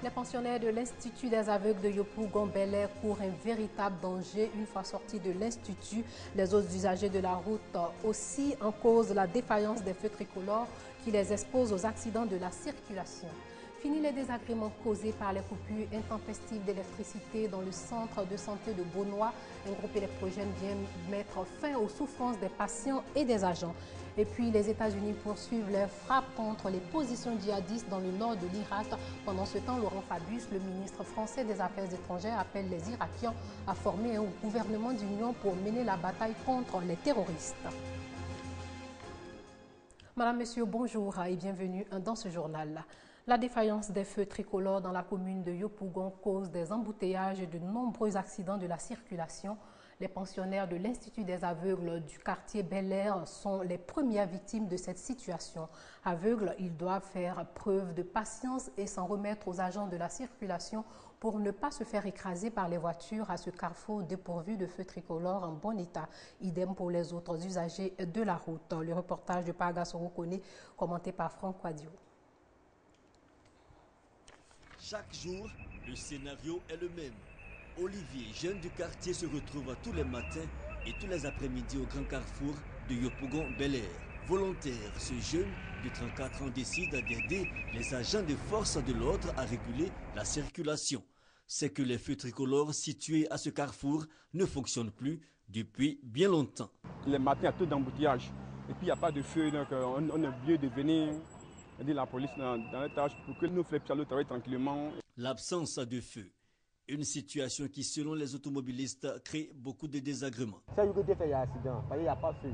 Les pensionnaires de l'Institut des aveugles de Yopougon-Bel-Air courent un véritable danger une fois sortis de l'Institut. Les autres usagers de la route aussi en cause la défaillance des feux tricolores qui les exposent aux accidents de la circulation. Fini les désagréments causés par les coupures intempestives d'électricité dans le centre de santé de Beaunois. Un groupe électrogène vient mettre fin aux souffrances des patients et des agents. Et puis les États-Unis poursuivent leurs frappes contre les positions djihadistes dans le nord de l'Irak. Pendant ce temps, Laurent Fabius, le ministre français des Affaires étrangères, appelle les Irakiens à former un gouvernement d'union pour mener la bataille contre les terroristes. Madame, Monsieur, bonjour et bienvenue dans ce journal. La défaillance des feux tricolores dans la commune de Yopougon cause des embouteillages et de nombreux accidents de la circulation. Les pensionnaires de l'Institut des aveugles du quartier Bel-Air sont les premières victimes de cette situation. Aveugles, ils doivent faire preuve de patience et s'en remettre aux agents de la circulation pour ne pas se faire écraser par les voitures à ce carrefour dépourvu de feux tricolores en bon état. Idem pour les autres usagers de la route. Le reportage de Parga Sorokone, commenté par Franck Quadio. Chaque jour, le scénario est le même. Olivier, jeune du quartier, se retrouve tous les matins et tous les après-midi au grand carrefour de Yopougon-Bel-Air. Volontaire, ce jeune de 34 ans décide d'aider les agents de force de l'ordre à réguler la circulation. C'est que les feux tricolores situés à ce carrefour ne fonctionnent plus depuis bien longtemps. Les matins, il y a tout d'embouteillage et puis il n'y a pas de feu, donc on est obligé de venir aider la police dans les tâches pour que nous fassions le travail tranquillement. L'absence de feu, une situation qui, selon les automobilistes, crée beaucoup de désagréments. C'est que il y a un accident, il n'y a pas de feu.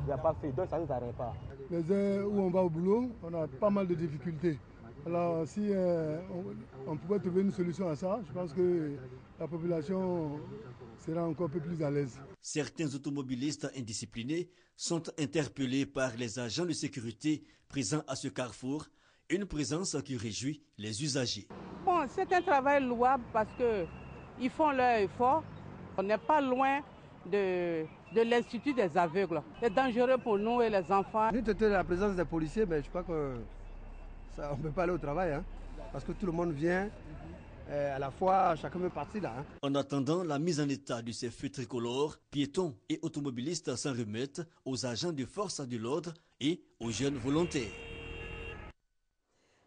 Il n'y a pas de feu, donc ça ne nous arrête pas. Les heures où on va au boulot, on a pas mal de difficultés. Alors si on pouvait trouver une solution à ça, je pense que la population sera encore un peu plus à l'aise. Certains automobilistes indisciplinés sont interpellés par les agents de sécurité présents à ce carrefour, une présence qui réjouit les usagers. Bon, c'est un travail louable parce qu'ils font leur effort. On n'est pas loin de l'Institut des aveugles. C'est dangereux pour nous et les enfants. Nous tenons la présence des policiers, mais je crois que ça, on ne peut pas aller au travail, hein, parce que tout le monde vient. À la fois, chacun veut partir là. En attendant la mise en état de ces feux tricolores, piétons et automobilistes s'en remettent aux agents de force de l'ordre et aux jeunes volontaires.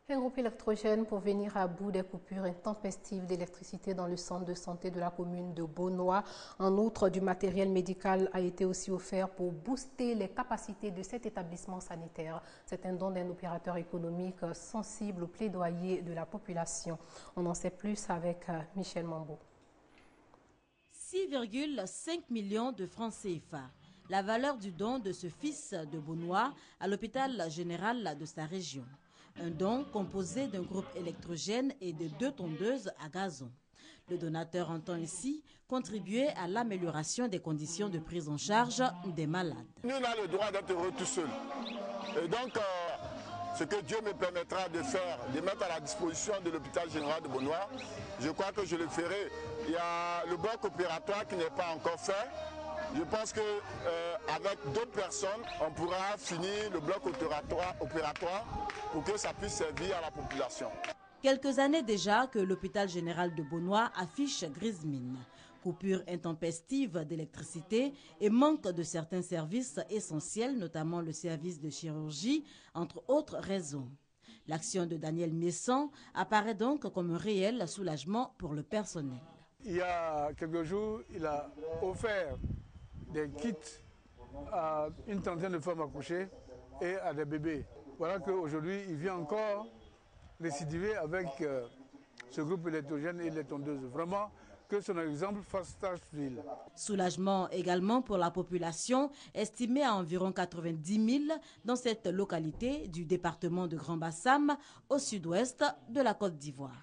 Un groupe électrogène pour venir à bout des coupures intempestives d'électricité dans le centre de santé de la commune de Beaunois. En outre, du matériel médical a été aussi offert pour booster les capacités de cet établissement sanitaire. C'est un don d'un opérateur économique sensible au plaidoyer de la population. On en sait plus avec Michel Mambo. 6,5 millions de francs CFA. La valeur du don de ce fils de Beaunois à l'hôpital général de sa région. Un don composé d'un groupe électrogène et de 2 tondeuses à gazon. Le donateur entend ici contribuer à l'amélioration des conditions de prise en charge des malades. Nous, on a le droit d'être heureux tout seul. Et donc, ce que Dieu me permettra de faire, de mettre à la disposition de l'hôpital général de Beaunois, je crois que je le ferai. Il y a le bloc opératoire qui n'est pas encore fait. Je pense qu'avec d'autres personnes, on pourra finir le bloc opératoire pour que ça puisse servir à la population. Quelques années déjà que l'hôpital général de Beaunois affiche grise mine. Coupure intempestive d'électricité et manque de certains services essentiels, notamment le service de chirurgie, entre autres raisons. L'action de Daniel Miessan apparaît donc comme un réel soulagement pour le personnel. Il y a quelques jours, il a offert des kits à une trentaine de femmes accouchées et à des bébés. Voilà qu'aujourd'hui, il vient encore récidiver avec ce groupe électrogène et les tondeuses. Vraiment, que son exemple fasse tache d'huile. Soulagement également pour la population, estimée à environ 90 000 dans cette localité du département de Grand Bassam, au sud-ouest de la Côte d'Ivoire.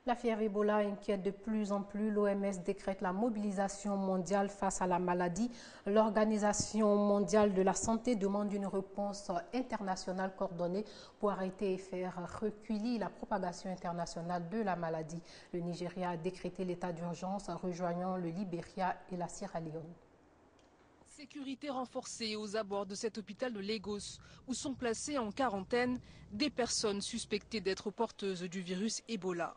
La fièvre Ebola inquiète de plus en plus. L'OMS décrète la mobilisation mondiale face à la maladie. L'Organisation mondiale de la santé demande une réponse internationale coordonnée pour arrêter et faire reculer la propagation internationale de la maladie. Le Nigeria a décrété l'état d'urgence, rejoignant le Libéria et la Sierra Leone. Sécurité renforcée aux abords de cet hôpital de Lagos, où sont placées en quarantaine des personnes suspectées d'être porteuses du virus Ebola.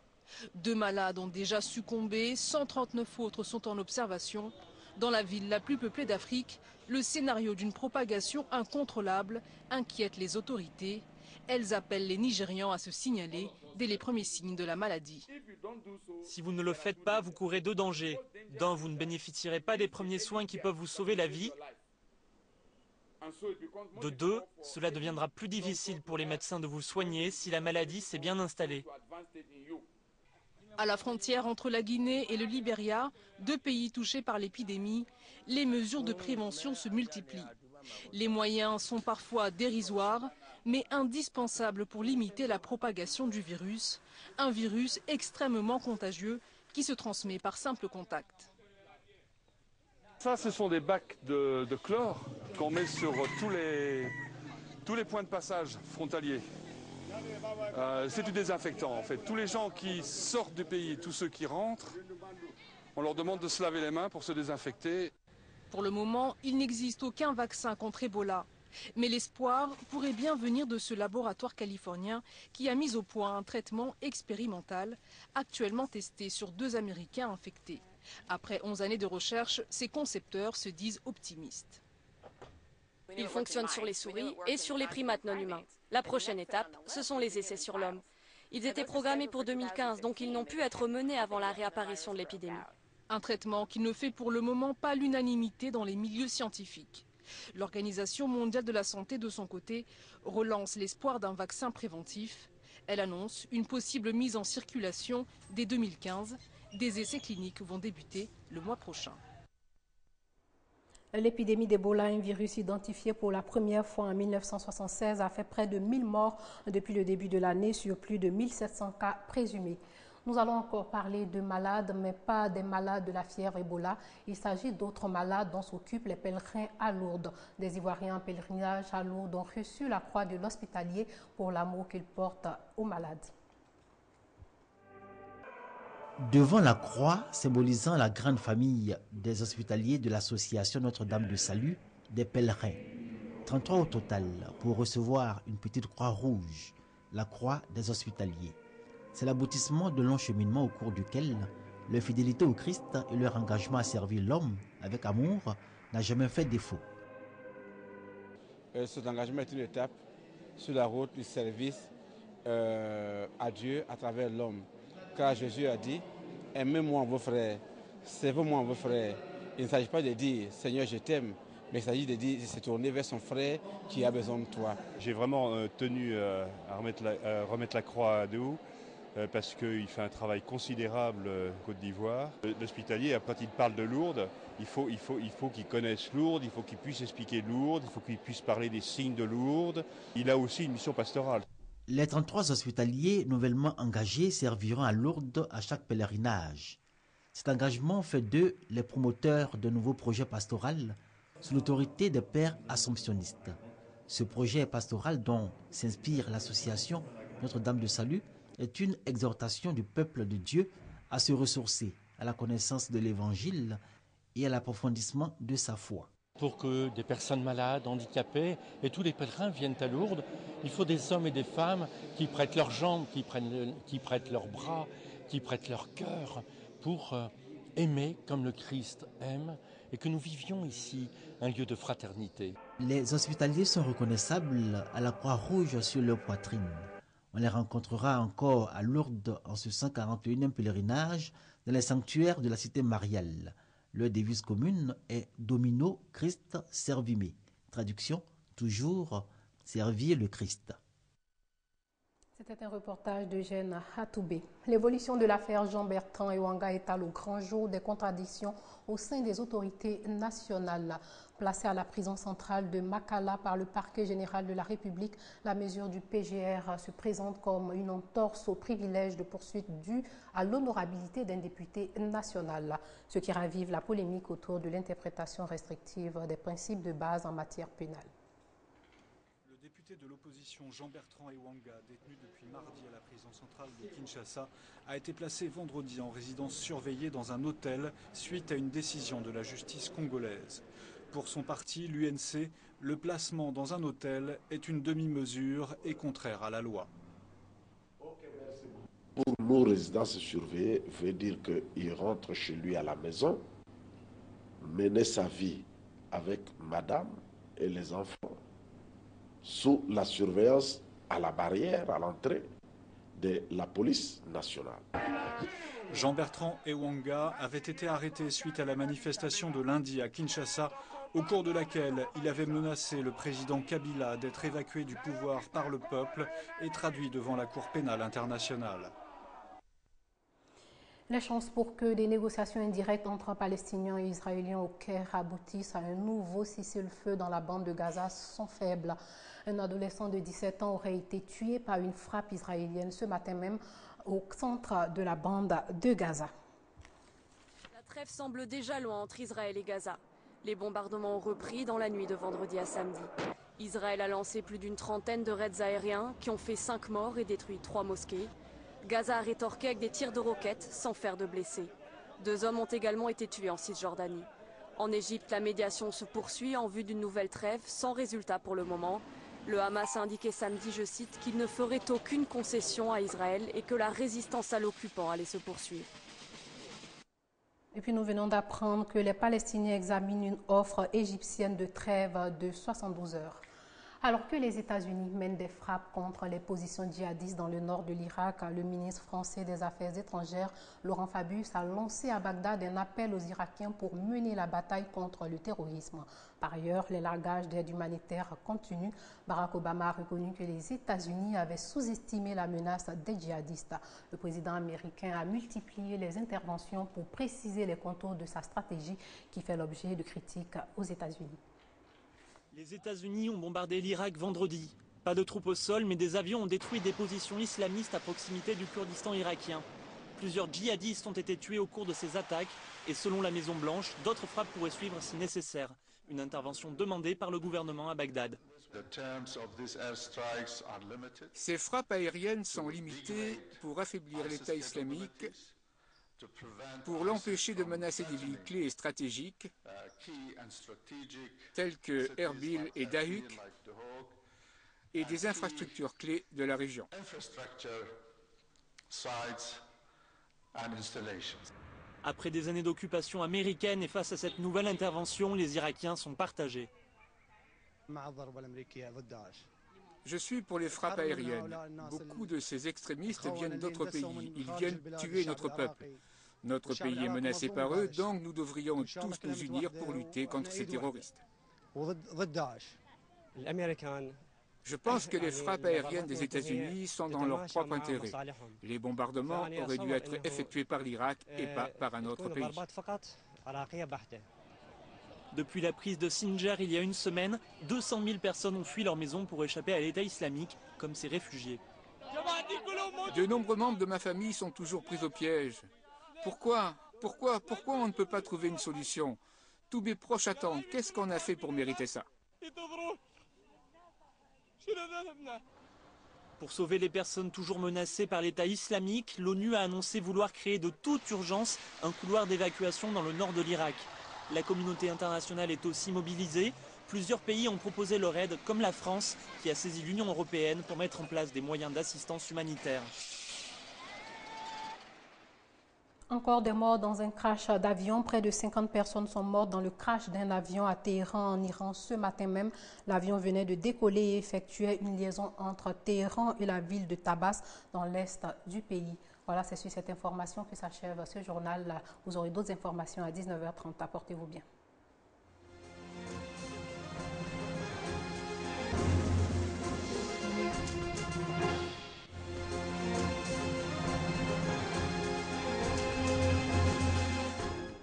2 malades ont déjà succombé, 139 autres sont en observation. Dans la ville la plus peuplée d'Afrique, le scénario d'une propagation incontrôlable inquiète les autorités. Elles appellent les Nigérians à se signaler dès les premiers signes de la maladie. Si vous ne le faites pas, vous courez 2 dangers. D'un, vous ne bénéficierez pas des premiers soins qui peuvent vous sauver la vie. De 2, cela deviendra plus difficile pour les médecins de vous soigner si la maladie s'est bien installée. À la frontière entre la Guinée et le Libéria, 2 pays touchés par l'épidémie, les mesures de prévention se multiplient. Les moyens sont parfois dérisoires, mais indispensables pour limiter la propagation du virus, un virus extrêmement contagieux qui se transmet par simple contact. Ça, ce sont des bacs de chlore qu'on met sur tous les points de passage frontaliers. C'est du désinfectant en fait. Tous les gens qui sortent du pays, tous ceux qui rentrent, on leur demande de se laver les mains pour se désinfecter. Pour le moment, il n'existe aucun vaccin contre Ebola. Mais l'espoir pourrait bien venir de ce laboratoire californien qui a mis au point un traitement expérimental actuellement testé sur 2 Américains infectés. Après 11 années de recherche, ces concepteurs se disent optimistes. Il fonctionne sur les souris et sur les primates non humains. La prochaine étape, ce sont les essais sur l'homme. Ils étaient programmés pour 2015, donc ils n'ont pu être menés avant la réapparition de l'épidémie. Un traitement qui ne fait pour le moment pas l'unanimité dans les milieux scientifiques. L'Organisation mondiale de la santé, de son côté, relance l'espoir d'un vaccin préventif. Elle annonce une possible mise en circulation dès 2015. Des essais cliniques vont débuter le mois prochain. L'épidémie d'Ebola, un virus identifié pour la première fois en 1976, a fait près de 1000 morts depuis le début de l'année sur plus de 1700 cas présumés. Nous allons encore parler de malades, mais pas des malades de la fièvre Ebola. Il s'agit d'autres malades dont s'occupent les pèlerins à Lourdes. Des Ivoiriens en pèlerinage à Lourdes ont reçu la croix de l'Hospitalier pour l'amour qu'ils portent aux malades. Devant la croix symbolisant la grande famille des hospitaliers de l'association Notre-Dame de Salut, des pèlerins, 33 au total, pour recevoir une petite croix rouge, la croix des hospitaliers. C'est l'aboutissement de longs cheminements au cours duquel leur fidélité au Christ et leur engagement à servir l'homme avec amour n'a jamais fait défaut. Cet engagement est une étape sur la route du service à Dieu à travers l'homme. Car Jésus a dit, aimez-moi vos frères, servez-moi vos frères. Il ne s'agit pas de dire, Seigneur, je t'aime, mais il s'agit de dire, se tourner vers son frère qui a besoin de toi. J'ai vraiment tenu à remettre la croix à nous, parce qu'il fait un travail considérable en Côte d'Ivoire. L'hospitalier, quand il parle de Lourdes, il faut qu'il connaisse Lourdes, il faut qu'il puisse expliquer Lourdes, il faut qu'il puisse parler des signes de Lourdes. Il a aussi une mission pastorale. Les 33 hospitaliers nouvellement engagés serviront à Lourdes à chaque pèlerinage. Cet engagement fait d'eux les promoteurs de nouveaux projets pastoraux sous l'autorité des pères assomptionnistes. Ce projet pastoral dont s'inspire l'association Notre-Dame de Salut est une exhortation du peuple de Dieu à se ressourcer à la connaissance de l'Évangile et à l'approfondissement de sa foi. Pour que des personnes malades, handicapées et tous les pèlerins viennent à Lourdes, il faut des hommes et des femmes qui prêtent leurs jambes, qui prêtent leurs bras, qui prêtent leur cœur pour aimer comme le Christ aime et que nous vivions ici un lieu de fraternité. Les hospitaliers sont reconnaissables à la croix rouge sur leur poitrine. On les rencontrera encore à Lourdes en ce 141e pèlerinage dans les sanctuaires de la cité mariale. Leur devise commune est Domino Christ Servime. Traduction, toujours servir le Christ. C'était un reportage d'Eugène Hatoubé. L'évolution de l'affaire Jean-Bertrand Ewanga étale au grand jour des contradictions au sein des autorités nationales. Placée à la prison centrale de Makala par le parquet général de la République, la mesure du PGR se présente comme une entorse au privilège de poursuite dû à l'honorabilité d'un député national, ce qui ravive la polémique autour de l'interprétation restrictive des principes de base en matière pénale. Le député de l'opposition Jean-Bertrand Ewanga, détenu depuis mardi à la prison centrale de Kinshasa, a été placé vendredi en résidence surveillée dans un hôtel suite à une décision de la justice congolaise. Pour son parti, l'UNC, le placement dans un hôtel est une demi-mesure et contraire à la loi. Pour nous, résidence surveillée veut dire qu'il rentre chez lui à la maison, mener sa vie avec madame et les enfants, sous la surveillance à la barrière, à l'entrée de la police nationale. Jean-Bertrand Ewanga avait été arrêté suite à la manifestation de lundi à Kinshasa, au cours de laquelle il avait menacé le président Kabila d'être évacué du pouvoir par le peuple et traduit devant la Cour pénale internationale. Les chances pour que des négociations indirectes entre Palestiniens et Israéliens au Caire aboutissent à un nouveau cessez-le-feu dans la bande de Gaza sont faibles. Un adolescent de 17 ans aurait été tué par une frappe israélienne ce matin même au centre de la bande de Gaza. La trêve semble déjà loin entre Israël et Gaza. Les bombardements ont repris dans la nuit de vendredi à samedi. Israël a lancé plus d'une trentaine de raids aériens qui ont fait 5 morts et détruit 3 mosquées. Gaza a rétorqué avec des tirs de roquettes sans faire de blessés. 2 hommes ont également été tués en Cisjordanie. En Égypte, la médiation se poursuit en vue d'une nouvelle trêve sans résultat pour le moment. Le Hamas a indiqué samedi, je cite, qu'il ne ferait aucune concession à Israël et que la résistance à l'occupant allait se poursuivre. Et puis nous venons d'apprendre que les Palestiniens examinent une offre égyptienne de trêve de 72 heures. Alors que les États-Unis mènent des frappes contre les positions djihadistes dans le nord de l'Irak, le ministre français des Affaires étrangères, Laurent Fabius, a lancé à Bagdad un appel aux Irakiens pour mener la bataille contre le terrorisme. Par ailleurs, les largages d'aide humanitaire continuent. Barack Obama a reconnu que les États-Unis avaient sous-estimé la menace des djihadistes. Le président américain a multiplié les interventions pour préciser les contours de sa stratégie qui fait l'objet de critiques aux États-Unis. Les États-Unis ont bombardé l'Irak vendredi. Pas de troupes au sol, mais des avions ont détruit des positions islamistes à proximité du Kurdistan irakien. Plusieurs djihadistes ont été tués au cours de ces attaques et selon la Maison-Blanche, d'autres frappes pourraient suivre si nécessaire. Une intervention demandée par le gouvernement à Bagdad. Ces frappes aériennes sont limitées pour affaiblir l'État islamique, pour l'empêcher de menacer des villes clés et stratégiques telles que Erbil et Dahuk et des infrastructures clés de la région. Après des années d'occupation américaine et face à cette nouvelle intervention, les Irakiens sont partagés. Je suis pour les frappes aériennes. Beaucoup de ces extrémistes viennent d'autres pays. Ils viennent tuer notre peuple. Notre pays est menacé par eux, donc nous devrions tous nous unir pour lutter contre ces terroristes. Je pense que les frappes aériennes des États-Unis sont dans leur propre intérêt. Les bombardements auraient dû être effectués par l'Irak et pas par un autre pays. Depuis la prise de Sinjar il y a une semaine, 200 000 personnes ont fui leur maison pour échapper à l'État islamique, comme ces réfugiés. De nombreux membres de ma famille sont toujours pris au piège. Pourquoi on ne peut pas trouver une solution? Tous mes proches attendent. Qu'est-ce qu'on a fait pour mériter ça? Pour sauver les personnes toujours menacées par l'État islamique, l'ONU a annoncé vouloir créer de toute urgence un couloir d'évacuation dans le nord de l'Irak. La communauté internationale est aussi mobilisée. Plusieurs pays ont proposé leur aide, comme la France, qui a saisi l'Union européenne pour mettre en place des moyens d'assistance humanitaire. Encore des morts dans un crash d'avion. Près de 50 personnes sont mortes dans le crash d'un avion à Téhéran en Iran. Ce matin même, l'avion venait de décoller et effectuait une liaison entre Téhéran et la ville de Tabas dans l'est du pays. Voilà, c'est sur cette information que s'achève ce journal. Vous aurez d'autres informations à 19h30. Portez-vous bien.